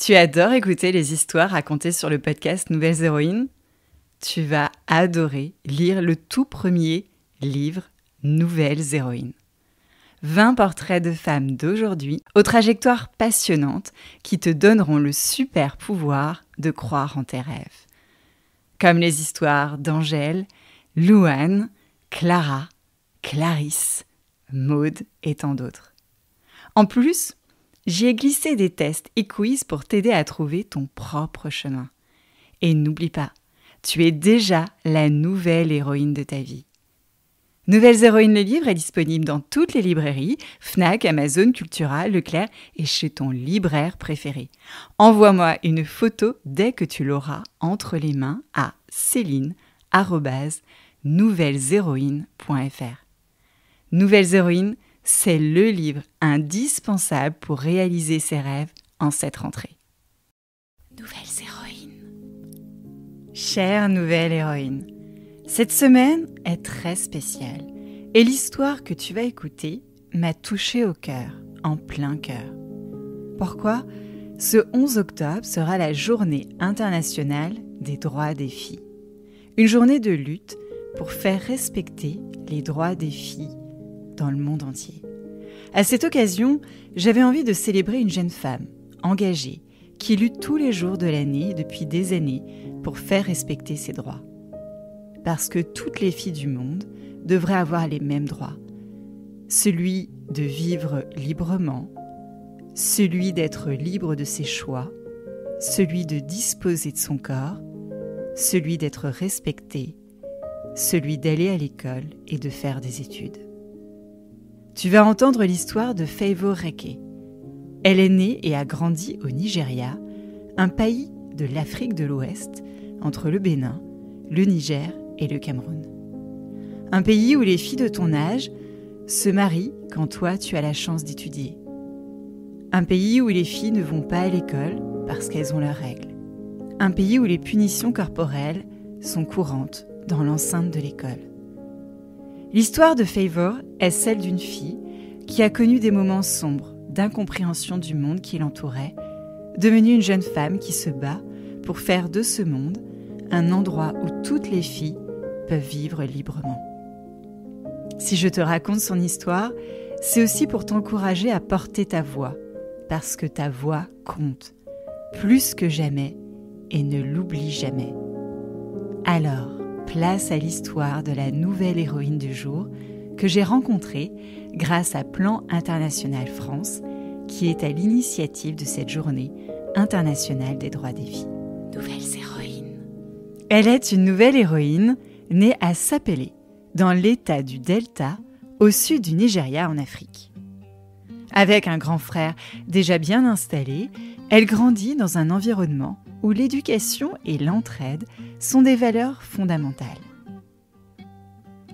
Tu adores écouter les histoires racontées sur le podcast Nouvelles Héroïnes ? Tu vas adorer lire le tout premier livre Nouvelles Héroïnes. 20 portraits de femmes d'aujourd'hui aux trajectoires passionnantes qui te donneront le super pouvoir de croire en tes rêves. Comme les histoires d'Angèle, Louane, Clara, Clarisse, Maude et tant d'autres. En plus, j'y ai glissé des tests et quiz pour t'aider à trouver ton propre chemin. Et n'oublie pas, tu es déjà la nouvelle héroïne de ta vie. Nouvelles Héroïnes, le livre est disponible dans toutes les librairies, Fnac, Amazon, Cultura, Leclerc et chez ton libraire préféré. Envoie-moi une photo dès que tu l'auras entre les mains à celine@nouvelleshéroïnes.fr. Nouvelles Héroïnes, c'est le livre indispensable pour réaliser ses rêves en cette rentrée. Nouvelles Héroïnes. Chère nouvelle héroïne, cette semaine est très spéciale et l'histoire que tu vas écouter m'a touchée au cœur, en plein cœur. Pourquoi ? Ce 11 octobre sera la journée internationale des droits des filles. Une journée de lutte pour faire respecter les droits des filles dans le monde entier. À cette occasion, j'avais envie de célébrer une jeune femme engagée qui lutte tous les jours de l'année depuis des années pour faire respecter ses droits. Parce que toutes les filles du monde devraient avoir les mêmes droits. Celui de vivre librement, celui d'être libre de ses choix, celui de disposer de son corps, celui d'être respecté, celui d'aller à l'école et de faire des études. Tu vas entendre l'histoire de Favour Reke. Elle est née et a grandi au Nigeria, un pays de l'Afrique de l'Ouest, entre le Bénin, le Niger et le Cameroun. Un pays où les filles de ton âge se marient quand toi tu as la chance d'étudier. Un pays où les filles ne vont pas à l'école parce qu'elles ont leurs règles. Un pays où les punitions corporelles sont courantes dans l'enceinte de l'école. L'histoire de Favour est celle d'une fille qui a connu des moments sombres d'incompréhension du monde qui l'entourait, devenue une jeune femme qui se bat pour faire de ce monde un endroit où toutes les filles peuvent vivre librement. Si je te raconte son histoire, c'est aussi pour t'encourager à porter ta voix, parce que ta voix compte, plus que jamais, et ne l'oublie jamais. Alors, place à l'histoire de la nouvelle héroïne du jour que j'ai rencontrée grâce à Plan International France, qui est à l'initiative de cette journée internationale des droits des filles. Nouvelles héroïnes. Elle est une nouvelle héroïne née à Sapele, dans l'état du Delta, au sud du Nigeria en Afrique. Avec un grand frère déjà bien installé, elle grandit dans un environnement où l'éducation et l'entraide sont des valeurs fondamentales.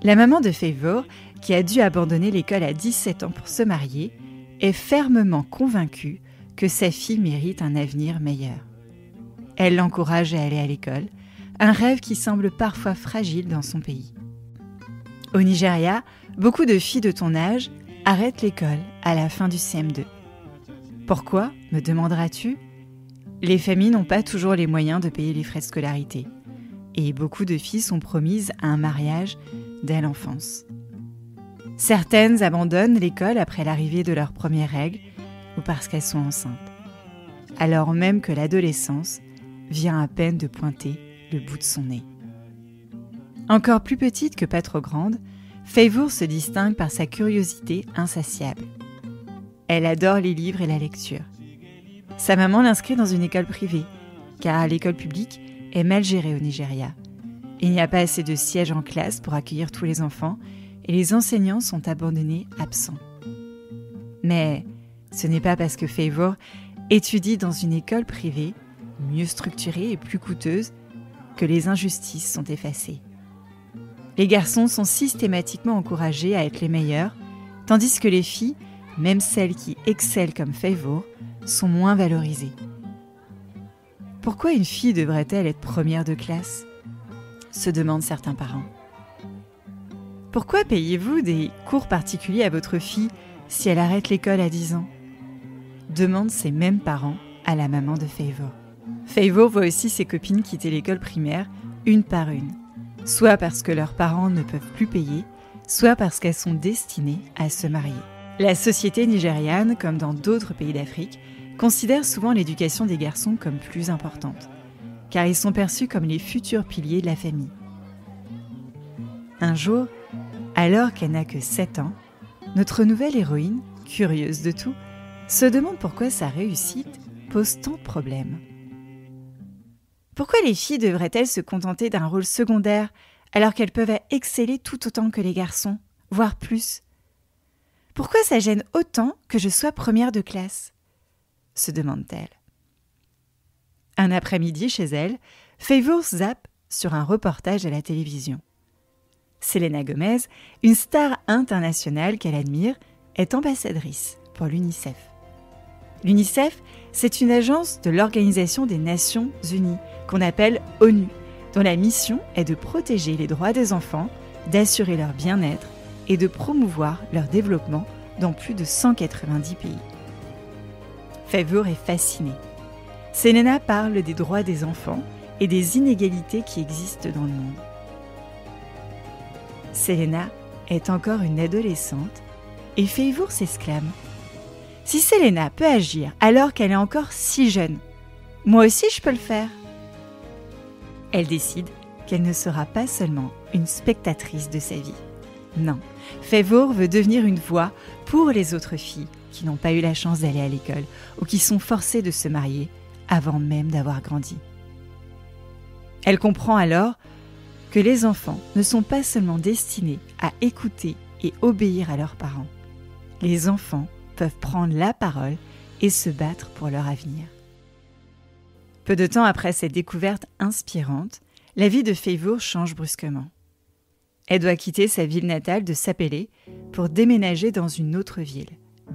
La maman de Favour, qui a dû abandonner l'école à 17 ans pour se marier, est fermement convaincue que sa fille mérite un avenir meilleur. Elle l'encourage à aller à l'école, un rêve qui semble parfois fragile dans son pays. Au Nigeria, beaucoup de filles de ton âge arrêtent l'école à la fin du CM2. Pourquoi, me demanderas-tu ? Les familles n'ont pas toujours les moyens de payer les frais de scolarité. Et beaucoup de filles sont promises à un mariage dès l'enfance. Certaines abandonnent l'école après l'arrivée de leurs premières règles ou parce qu'elles sont enceintes. Alors même que l'adolescence vient à peine de pointer le bout de son nez. Encore plus petite que pas trop grande, Favour se distingue par sa curiosité insatiable. Elle adore les livres et la lecture. Sa maman l'inscrit dans une école privée, car l'école publique est mal gérée au Nigeria. Il n'y a pas assez de sièges en classe pour accueillir tous les enfants et les enseignants sont abandonnés, absents. Mais ce n'est pas parce que Favour étudie dans une école privée, mieux structurée et plus coûteuse, que les injustices sont effacées. Les garçons sont systématiquement encouragés à être les meilleurs, tandis que les filles, même celles qui excellent comme Favour, sont moins valorisées. Pourquoi une fille devrait-elle être première de classe ? Se demandent certains parents. Pourquoi payez-vous des cours particuliers à votre fille si elle arrête l'école à 10 ans ? Demandent ces mêmes parents à la maman de Favor. Favor voit aussi ses copines quitter l'école primaire une par une, soit parce que leurs parents ne peuvent plus payer, soit parce qu'elles sont destinées à se marier. La société nigériane, comme dans d'autres pays d'Afrique, considère souvent l'éducation des garçons comme plus importante, car ils sont perçus comme les futurs piliers de la famille. Un jour, alors qu'elle n'a que 7 ans, notre nouvelle héroïne, curieuse de tout, se demande pourquoi sa réussite pose tant de problèmes. Pourquoi les filles devraient-elles se contenter d'un rôle secondaire alors qu'elles peuvent exceller tout autant que les garçons, voire plus ? Pourquoi ça gêne autant que je sois première de classe ? Se demande-t-elle. Un après-midi chez elle, Favor zappe sur un reportage à la télévision. Selena Gomez, une star internationale qu'elle admire, est ambassadrice pour l'UNICEF. L'UNICEF, c'est une agence de l'Organisation des Nations Unies, qu'on appelle ONU, dont la mission est de protéger les droits des enfants, d'assurer leur bien-être et de promouvoir leur développement dans plus de 190 pays. Favor est fascinée. Selena parle des droits des enfants et des inégalités qui existent dans le monde. Selena est encore une adolescente et Favor s'exclame « Si Selena peut agir alors qu'elle est encore si jeune, moi aussi je peux le faire !» Elle décide qu'elle ne sera pas seulement une spectatrice de sa vie. Non, Favor veut devenir une voix pour les autres filles qui n'ont pas eu la chance d'aller à l'école ou qui sont forcées de se marier avant même d'avoir grandi. Elle comprend alors que les enfants ne sont pas seulement destinés à écouter et obéir à leurs parents. Les enfants peuvent prendre la parole et se battre pour leur avenir. Peu de temps après cette découverte inspirante, la vie de Favor change brusquement. Elle doit quitter sa ville natale de Sapele pour déménager dans une autre ville,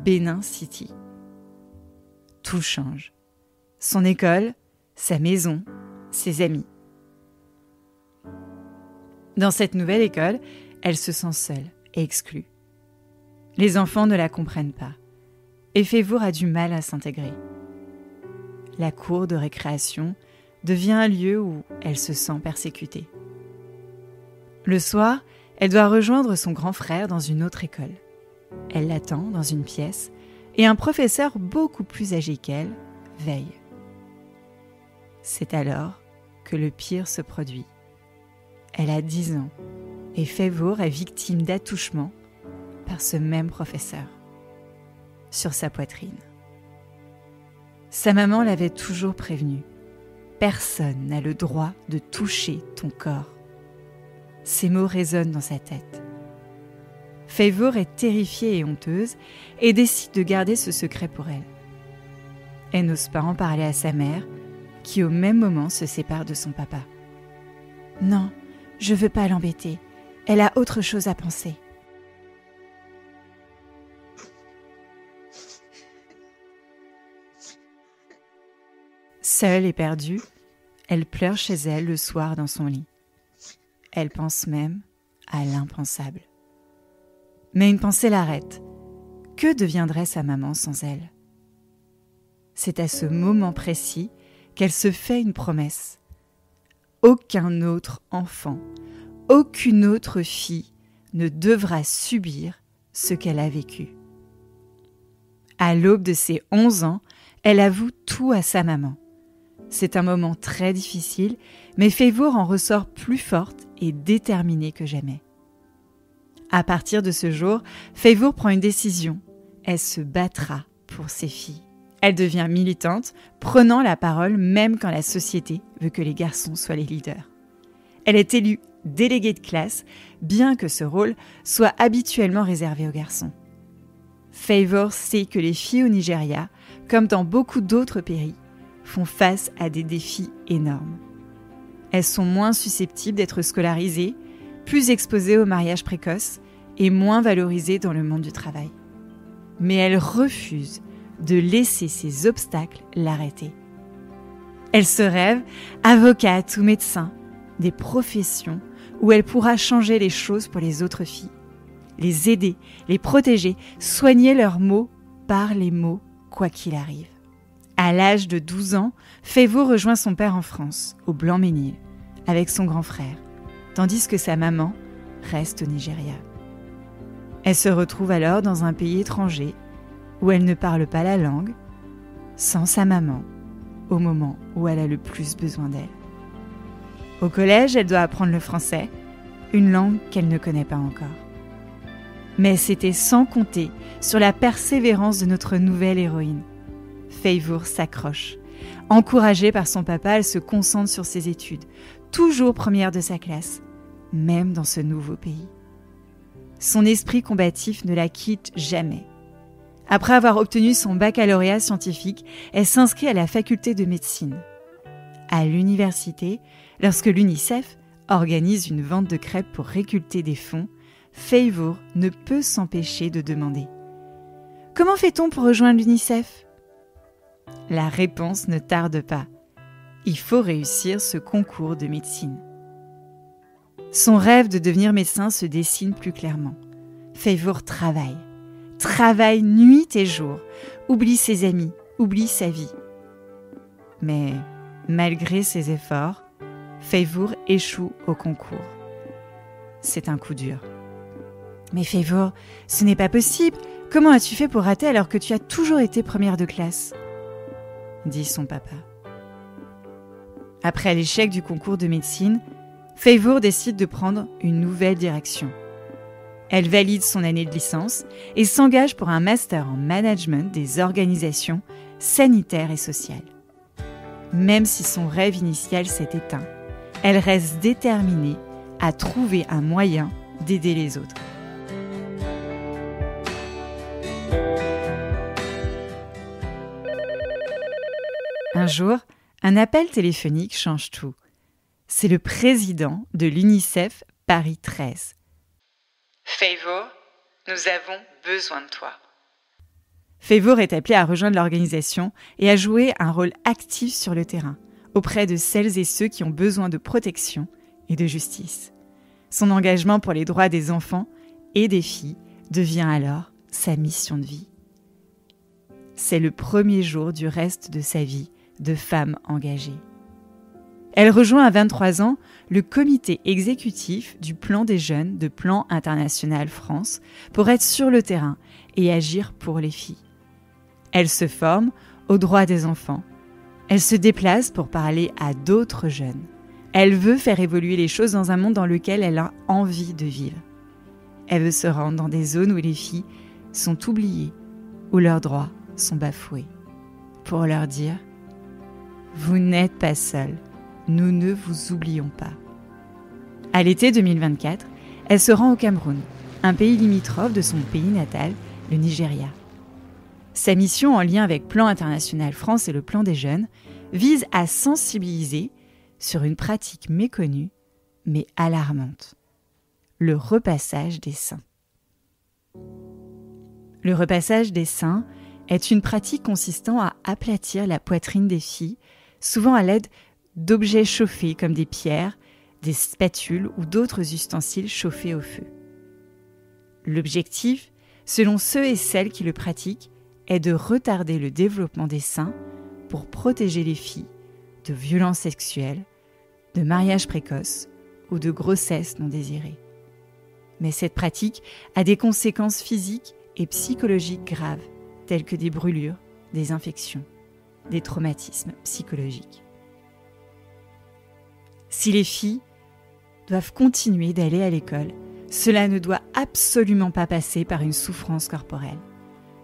Benin City. Tout change. Son école, sa maison, ses amis. Dans cette nouvelle école, elle se sent seule et exclue. Les enfants ne la comprennent pas et Favor a du mal à s'intégrer. La cour de récréation devient un lieu où elle se sent persécutée. Le soir, elle doit rejoindre son grand frère dans une autre école. Elle l'attend dans une pièce et un professeur beaucoup plus âgé qu'elle veille. C'est alors que le pire se produit. Elle a 10 ans et Favor est victime d'attouchement par ce même professeur sur sa poitrine. Sa maman l'avait toujours prévenue. Personne n'a le droit de toucher ton corps. Ces mots résonnent dans sa tête. Favor est terrifiée et honteuse et décide de garder ce secret pour elle. Elle n'ose pas en parler à sa mère, qui au même moment se sépare de son papa. Non, je veux pas l'embêter. Elle a autre chose à penser. Seule et perdue, elle pleure chez elle le soir dans son lit. Elle pense même à l'impensable. Mais une pensée l'arrête. Que deviendrait sa maman sans elle ? C'est à ce moment précis qu'elle se fait une promesse. Aucun autre enfant, aucune autre fille ne devra subir ce qu'elle a vécu. À l'aube de ses 11 ans, elle avoue tout à sa maman. C'est un moment très difficile, mais Favor en ressort plus forte et déterminée que jamais. À partir de ce jour, Favor prend une décision. Elle se battra pour ses filles. Elle devient militante, prenant la parole même quand la société veut que les garçons soient les leaders. Elle est élue déléguée de classe, bien que ce rôle soit habituellement réservé aux garçons. Favor sait que les filles au Nigeria, comme dans beaucoup d'autres pays, font face à des défis énormes. Elles sont moins susceptibles d'être scolarisées, plus exposées au mariage précoce et moins valorisées dans le monde du travail. Mais elles refusent de laisser ces obstacles l'arrêter. Elle se rêve avocate ou médecin, des professions où elle pourra changer les choses pour les autres filles, les aider, les protéger, soigner leurs maux par les mots, quoi qu'il arrive. À l'âge de 12 ans, Favour rejoint son père en France, au Blanc-Mesnil, avec son grand frère, tandis que sa maman reste au Nigeria. Elle se retrouve alors dans un pays étranger, où elle ne parle pas la langue, sans sa maman, au moment où elle a le plus besoin d'elle. Au collège, elle doit apprendre le français, une langue qu'elle ne connaît pas encore. Mais c'était sans compter sur la persévérance de notre nouvelle héroïne. Favour s'accroche. Encouragée par son papa, elle se concentre sur ses études, toujours première de sa classe, même dans ce nouveau pays. Son esprit combatif ne la quitte jamais. Après avoir obtenu son baccalauréat scientifique, elle s'inscrit à la faculté de médecine. À l'université, lorsque l'UNICEF organise une vente de crêpes pour récolter des fonds, Favour ne peut s'empêcher de demander « Comment fait-on pour rejoindre l'UNICEF ?» La réponse ne tarde pas. Il faut réussir ce concours de médecine. Son rêve de devenir médecin se dessine plus clairement. Favour travaille nuit et jour, oublie ses amis, oublie sa vie. Mais malgré ses efforts, Favour échoue au concours. C'est un coup dur. « Mais Favour, ce n'est pas possible. Comment as-tu fait pour rater alors que tu as toujours été première de classe ?» dit son papa. Après l'échec du concours de médecine, Favour décide de prendre une nouvelle direction. Elle valide son année de licence et s'engage pour un master en management des organisations sanitaires et sociales. Même si son rêve initial s'est éteint, elle reste déterminée à trouver un moyen d'aider les autres. Un jour, un appel téléphonique change tout. C'est le président de l'UNICEF Paris 13. « Favour, nous avons besoin de toi. » Favour est appelé à rejoindre l'organisation et à jouer un rôle actif sur le terrain, auprès de celles et ceux qui ont besoin de protection et de justice. Son engagement pour les droits des enfants et des filles devient alors sa mission de vie. C'est le premier jour du reste de sa vie de femme engagée. Elle rejoint à 23 ans le comité exécutif du Plan des jeunes de Plan International France pour être sur le terrain et agir pour les filles. Elle se forme aux droits des enfants. Elle se déplace pour parler à d'autres jeunes. Elle veut faire évoluer les choses dans un monde dans lequel elle a envie de vivre. Elle veut se rendre dans des zones où les filles sont oubliées, où leurs droits sont bafoués, pour leur dire « Vous n'êtes pas seuls, nous ne vous oublions pas ». À l'été 2024, elle se rend au Cameroun, un pays limitrophe de son pays natal, le Nigeria. Sa mission, en lien avec Plan International France et le Plan des jeunes, vise à sensibiliser sur une pratique méconnue, mais alarmante. Le repassage des seins. Le repassage des seins est une pratique consistant à aplatir la poitrine des filles, souvent à l'aide d'objets chauffés comme des pierres, des spatules ou d'autres ustensiles chauffés au feu. L'objectif, selon ceux et celles qui le pratiquent, est de retarder le développement des seins pour protéger les filles de violences sexuelles, de mariages précoces ou de grossesses non désirées. Mais cette pratique a des conséquences physiques et psychologiques graves, telles que des brûlures, des infections, des traumatismes psychologiques. Si les filles doivent continuer d'aller à l'école, cela ne doit absolument pas passer par une souffrance corporelle.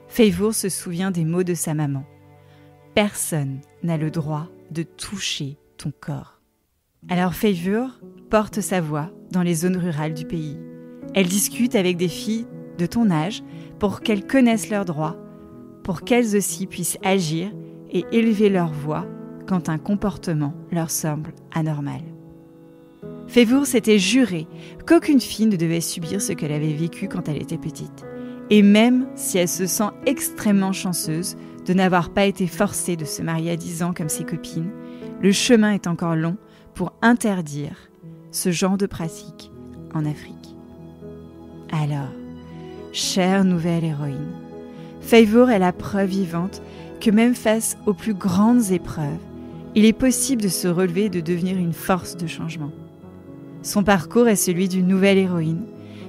Favour se souvient des mots de sa maman. « Personne n'a le droit de toucher ton corps. » Alors Favour porte sa voix dans les zones rurales du pays. Elle discute avec des filles de ton âge pour qu'elles connaissent leurs droits, pour qu'elles aussi puissent agir et élever leur voix quand un comportement leur semble anormal. Favour s'était juré qu'aucune fille ne devait subir ce qu'elle avait vécu quand elle était petite. Et même si elle se sent extrêmement chanceuse de n'avoir pas été forcée de se marier à 10 ans comme ses copines, le chemin est encore long pour interdire ce genre de pratique en Afrique. Alors, chère nouvelle héroïne, Favour est la preuve vivante que même face aux plus grandes épreuves, il est possible de se relever et de devenir une force de changement. Son parcours est celui d'une nouvelle héroïne,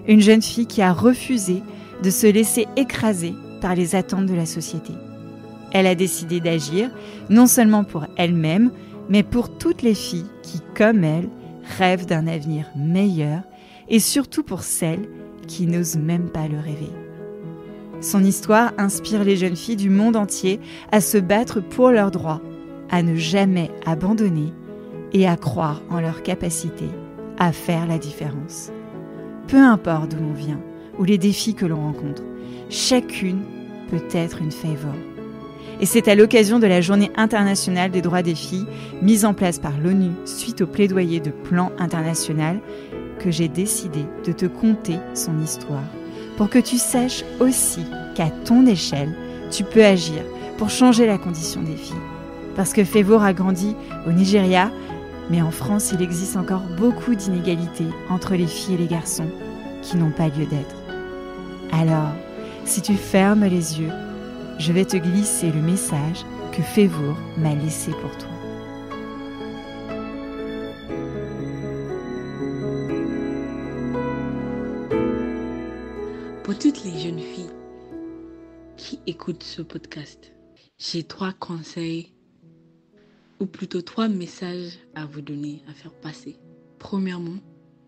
une jeune fille qui a refusé de se laisser écraser par les attentes de la société. Elle a décidé d'agir, non seulement pour elle-même, mais pour toutes les filles qui, comme elle, rêvent d'un avenir meilleur et surtout pour celles qui n'osent même pas le rêver. Son histoire inspire les jeunes filles du monde entier à se battre pour leurs droits, à ne jamais abandonner et à croire en leur capacité à faire la différence. Peu importe d'où l'on vient ou les défis que l'on rencontre, chacune peut être une favor. Et c'est à l'occasion de la Journée internationale des droits des filles, mise en place par l'ONU suite au plaidoyer de Plan International, que j'ai décidé de te conter son histoire, pour que tu saches aussi qu'à ton échelle, tu peux agir pour changer la condition des filles. Parce que Favour a grandi au Nigeria, mais en France, il existe encore beaucoup d'inégalités entre les filles et les garçons qui n'ont pas lieu d'être. Alors, si tu fermes les yeux, je vais te glisser le message que Favour m'a laissé pour toi. Pour toutes les jeunes filles qui écoutent ce podcast, j'ai 3 conseils, ou plutôt 3 messages à vous donner, à faire passer. Premièrement,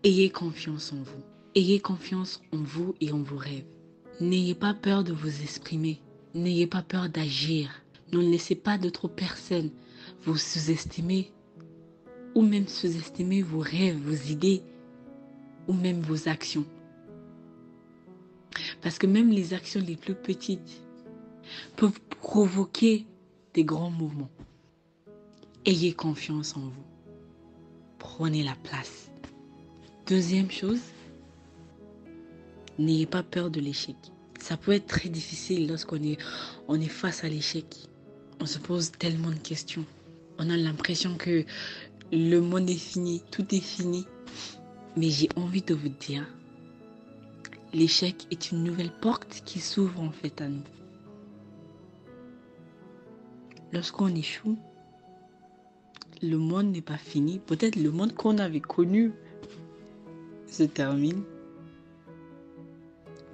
ayez confiance en vous. Ayez confiance en vous et en vos rêves. N'ayez pas peur de vous exprimer. N'ayez pas peur d'agir. Ne laissez pas d'autres personnes vous sous-estimer ou même sous-estimer vos rêves, vos idées ou même vos actions. Parce que même les actions les plus petites peuvent provoquer des grands mouvements. Ayez confiance en vous. Prenez la place. Deuxième chose, n'ayez pas peur de l'échec. Ça peut être très difficile lorsqu'on est face à l'échec. On se pose tellement de questions. On a l'impression que le monde est fini, tout est fini. Mais j'ai envie de vous dire, l'échec est une nouvelle porte qui s'ouvre en fait à nous. Lorsqu'on échoue, le monde n'est pas fini. Peut-être le monde qu'on avait connu se termine.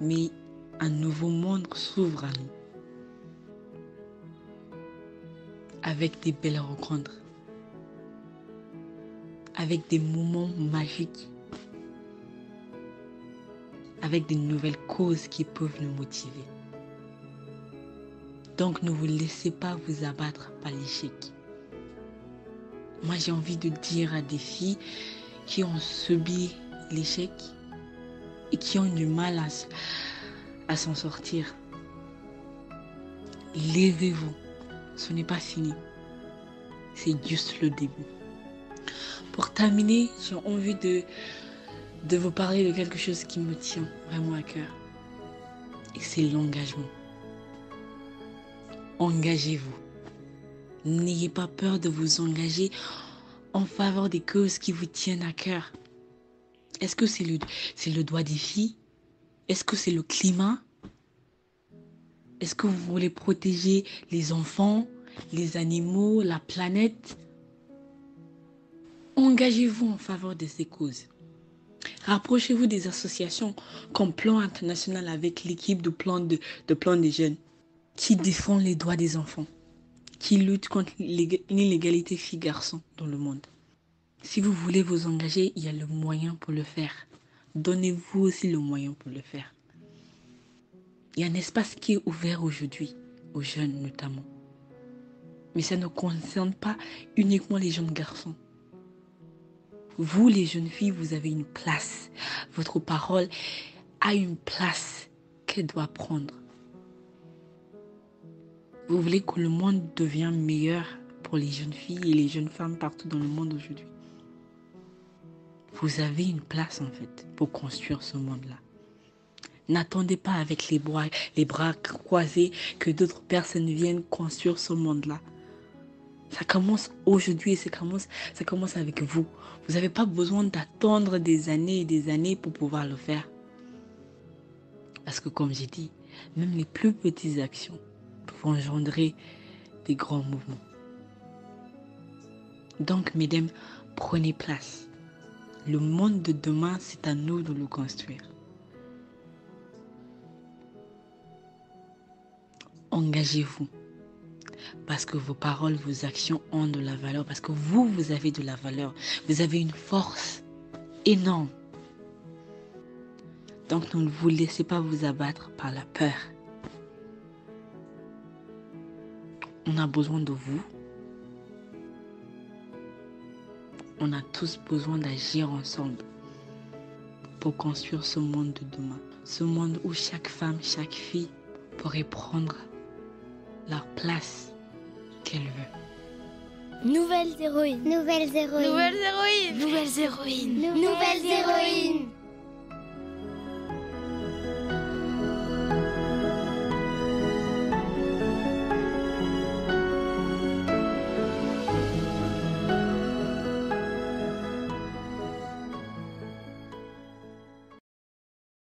Mais un nouveau monde s'ouvre à nous. Avec des belles rencontres. Avec des moments magiques. Avec des nouvelles causes qui peuvent nous motiver. Donc ne vous laissez pas vous abattre par l'échec. Moi j'ai envie de dire à des filles qui ont subi l'échec et qui ont du mal à s'en sortir. Levez-vous, ce n'est pas fini. C'est juste le début. Pour terminer, j'ai envie de vous parler de quelque chose qui me tient vraiment à cœur. Et c'est l'engagement. Engagez-vous. N'ayez pas peur de vous engager en faveur des causes qui vous tiennent à cœur. Est-ce que c'est le droit des filles? Est-ce que c'est le climat? Est-ce que vous voulez protéger les enfants, les animaux, la planète? Engagez-vous en faveur de ces causes. Rapprochez-vous des associations comme Plan International avec l'équipe de Plan des jeunes qui défend les droits des enfants, qui lutte contre l'inégalité filles-garçons dans le monde. Si vous voulez vous engager, il y a le moyen pour le faire. Donnez-vous aussi le moyen pour le faire. Il y a un espace qui est ouvert aujourd'hui, aux jeunes notamment. Mais ça ne concerne pas uniquement les jeunes garçons. Vous, les jeunes filles, vous avez une place. Votre parole a une place qu'elle doit prendre. Vous voulez que le monde devienne meilleur pour les jeunes filles et les jeunes femmes partout dans le monde aujourd'hui. Vous avez une place en fait pour construire ce monde-là. N'attendez pas avec les bras croisés que d'autres personnes viennent construire ce monde-là. Ça commence aujourd'hui et ça commence avec vous. Vous n'avez pas besoin d'attendre des années et des années pour pouvoir le faire. Parce que comme j'ai dit, même les plus petites actions peuvent engendrer des grands mouvements. Donc, mesdames, prenez place. Le monde de demain, c'est à nous de le construire. Engagez-vous. Parce que vos paroles, vos actions ont de la valeur. Parce que vous avez de la valeur. Vous avez une force énorme. Donc, ne vous laissez pas vous abattre par la peur. On a besoin de vous. On a tous besoin d'agir ensemble pour construire ce monde de demain. Ce monde où chaque femme, chaque fille pourrait prendre leur place qu'elle veut. Nouvelles héroïnes. Nouvelles héroïnes. Nouvelles héroïnes. Nouvelles héroïnes. Nouvelles héroïnes.